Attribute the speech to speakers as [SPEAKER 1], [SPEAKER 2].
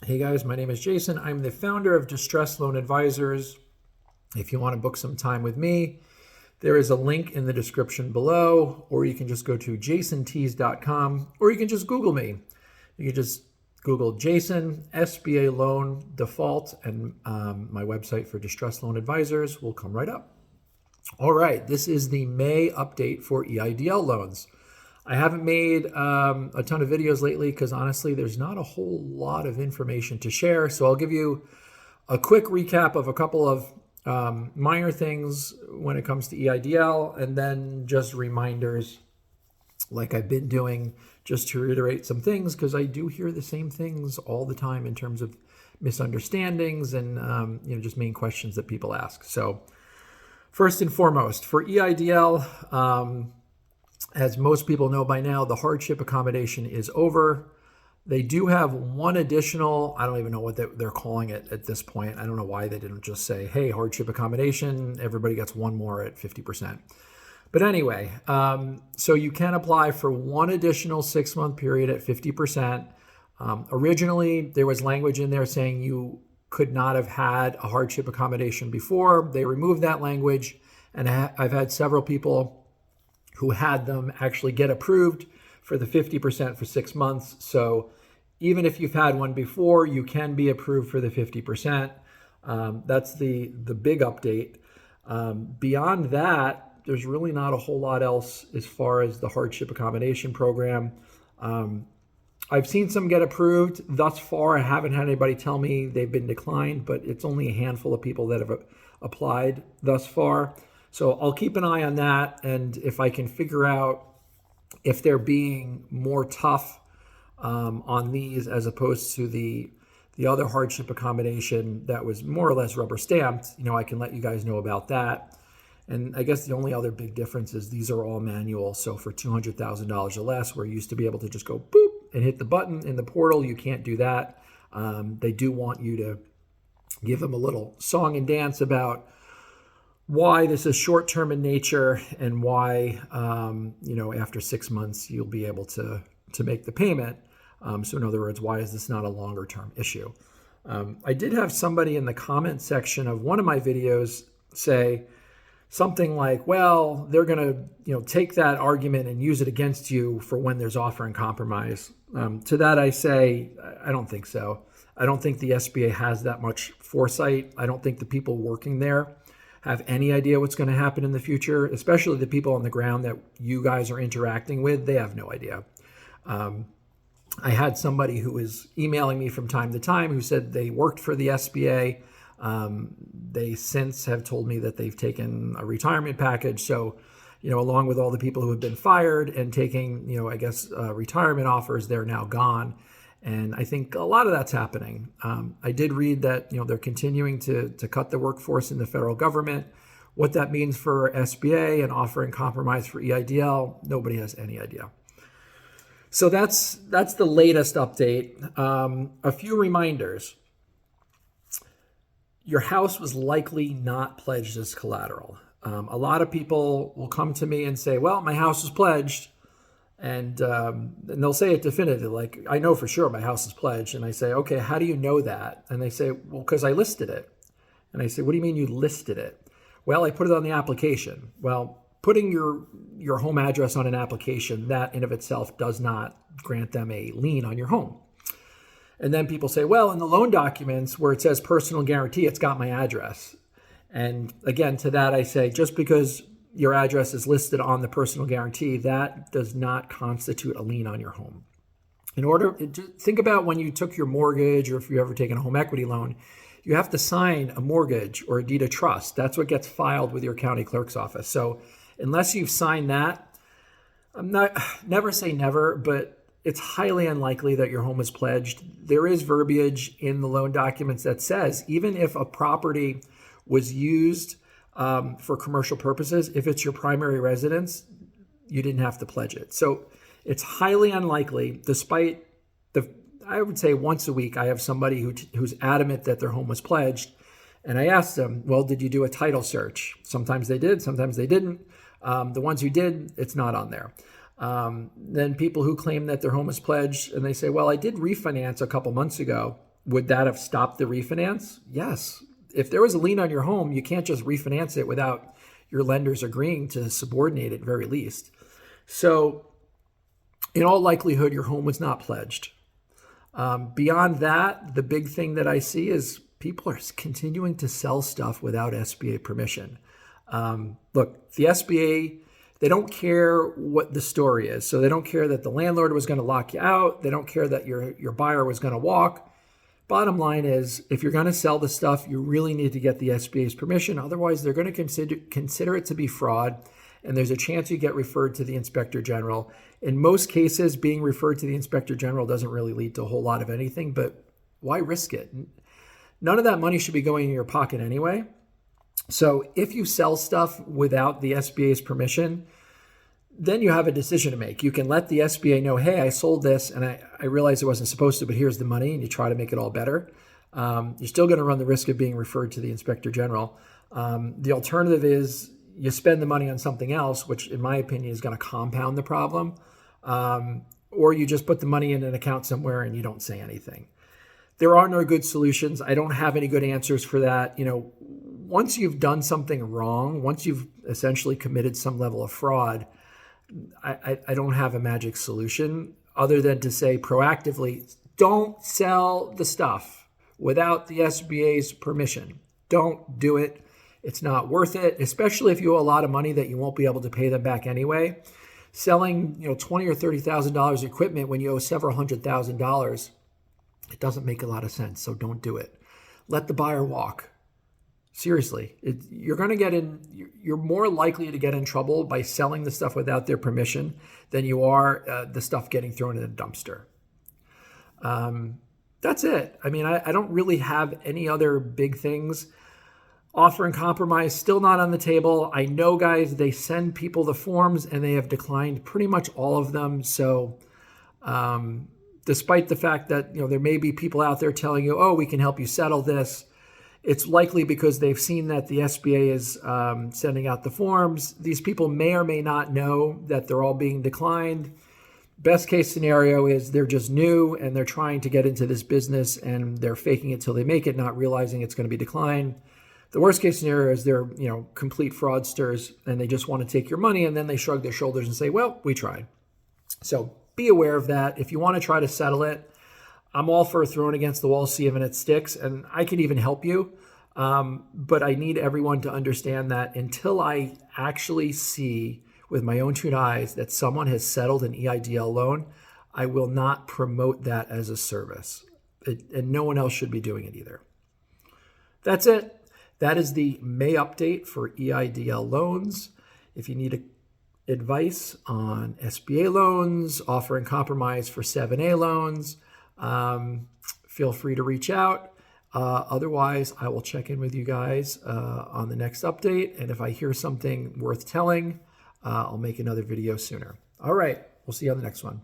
[SPEAKER 1] Hey guys, my name is Jason. I'm the founder of Distress Loan Advisors. If you want to book some time with me, there is a link in the description below, or you can just go to jasontees.com, or you can just Google me. You can just Google Jason, SBA Loan Default, and my website for Distress Loan Advisors will come right up. All right, this is the May update for EIDL loans. I haven't made a ton of videos lately because honestly, there's not a whole lot of information to share. So I'll give you a quick recap of a couple of minor things when it comes to EIDL, and then just reminders like I've been doing just to reiterate some things, because I do hear the same things all the time in terms of misunderstandings and just main questions that people ask. So first and foremost, for EIDL, as most people know by now, the hardship accommodation is over. They do have one additional, I don't even know what they're calling it at this point. I don't know why they didn't just say, hey, hardship accommodation, everybody gets one more at 50%. But anyway, so you can apply for one additional 6-month period at 50%. Originally, there was language in there saying you could not have had a hardship accommodation before. They removed that language, and I've had several people who had them actually get approved for the 50% for 6 months. So even if you've had one before, you can be approved for the 50%. That's the big update. Beyond that, there's really not a whole lot else as far as the hardship accommodation program. I've seen some get approved. Thus far, I haven't had anybody tell me they've been declined, but it's only a handful of people that have applied thus far. So I'll keep an eye on that, and if I can figure out if they're being more tough on these as opposed to the other hardship accommodation that was more or less rubber stamped, I can let you guys know about that. And I guess the only other big difference is these are all manual. So for $200,000 or less, where you used to be able to just go boop and hit the button in the portal, you can't do that. They do want you to give them a little song and dance about why this is short-term in nature and why, after 6 months, you'll be able to make the payment. So in other words, why is this not a longer-term issue? I did have somebody in the comment section of one of my videos say something like, well, they're going to, take that argument and use it against you for when there's offer and compromise. To that, I say, I don't think so. I don't think the SBA has that much foresight. I don't think the people working there have any idea what's going to happen in the future, especially the people on the ground that you guys are interacting with. They have no idea. I had somebody who was emailing me from time to time who said they worked for the SBA. They since have told me that they've taken a retirement package. So, along with all the people who have been fired and taking, retirement offers, they're now gone. And I think a lot of that's happening. I did read that, they're continuing to cut the workforce in the federal government. What that means for SBA and offering compromise for EIDL, nobody has any idea. So that's the latest update. A few reminders. Your house was likely not pledged as collateral. A lot of people will come to me and say, well, my house is pledged. And they'll say it definitively, like, I know for sure my house is pledged. And I say, okay, how do you know that? And they say, well, because I listed it. And I say, what do you mean you listed it? Well, I put it on the application. Well, putting your home address on an application, that in of itself does not grant them a lien on your home. And then people say, well, in the loan documents where it says personal guarantee, it's got my address. And again, to that I say, just because your address is listed on the personal guarantee, that does not constitute a lien on your home. Think about when you took your mortgage, or if you ever taken a home equity loan, you have to sign a mortgage or a deed of trust. That's what gets filed with your county clerk's office. So unless you've signed that, never say never, but it's highly unlikely that your home is pledged. There is verbiage in the loan documents that says even if a property was used for commercial purposes, if it's your primary residence, you didn't have to pledge it. So it's highly unlikely, despite I would say once a week, I have somebody who's adamant that their home was pledged. And I asked them, well, did you do a title search? Sometimes they did, sometimes they didn't. The ones who did, it's not on there. Then people who claim that their home is pledged, and they say, well, I did refinance a couple months ago. Would that have stopped the refinance? Yes. If there was a lien on your home, you can't just refinance it without your lenders agreeing to subordinate it, at very least. So in all likelihood, your home was not pledged. Beyond that, the big thing that I see is people are continuing to sell stuff without SBA permission. Look, the SBA, they don't care what the story is. So they don't care that the landlord was going to lock you out. They don't care that your buyer was going to walk. Bottom line is, if you're going to sell the stuff, you really need to get the SBA's permission. Otherwise, they're going to consider it to be fraud, and there's a chance you get referred to the Inspector General. In most cases, being referred to the Inspector General doesn't really lead to a whole lot of anything, but why risk it? None of that money should be going in your pocket anyway. So if you sell stuff without the SBA's permission, then you have a decision to make. You can let the SBA know, hey, I sold this and I realized it wasn't supposed to, but here's the money, and you try to make it all better. You're still going to run the risk of being referred to the Inspector General. The alternative is you spend the money on something else, which in my opinion is going to compound the problem, or you just put the money in an account somewhere and you don't say anything. There are no good solutions. I don't have any good answers for that. Once you've done something wrong, once you've essentially committed some level of fraud, I don't have a magic solution other than to say proactively, don't sell the stuff without the SBA's permission. Don't do it. It's not worth it, especially if you owe a lot of money that you won't be able to pay them back anyway. Selling, $20,000 or $30,000 equipment when you owe several $100,000, it doesn't make a lot of sense. So don't do it. Let the buyer walk. Seriously, you're going to get in. You're more likely to get in trouble by selling the stuff without their permission than you are the stuff getting thrown in a dumpster. That's it. I mean, I don't really have any other big things. Offer and compromise still not on the table. I know, guys, they send people the forms and they have declined pretty much all of them. So despite the fact that there may be people out there telling you, oh, we can help you settle this, it's likely because they've seen that the SBA is sending out the forms. These people may or may not know that they're all being declined. Best case scenario is they're just new and they're trying to get into this business and they're faking it till they make it, not realizing it's going to be declined. The worst case scenario is they're complete fraudsters and they just want to take your money, and then they shrug their shoulders and say, well, we tried. So be aware of that. If you want to try to settle it, I'm all for throwing against the wall, see if it sticks, and I can even help you. But I need everyone to understand that until I actually see with my own two eyes that someone has settled an EIDL loan, I will not promote that as a service. And no one else should be doing it either. That's it. That is the May update for EIDL loans. If you need advice on SBA loans, offer and compromise for 7A loans, feel free to reach out. Otherwise, I will check in with you guys on the next update. And if I hear something worth telling, I'll make another video sooner. All right. We'll see you on the next one.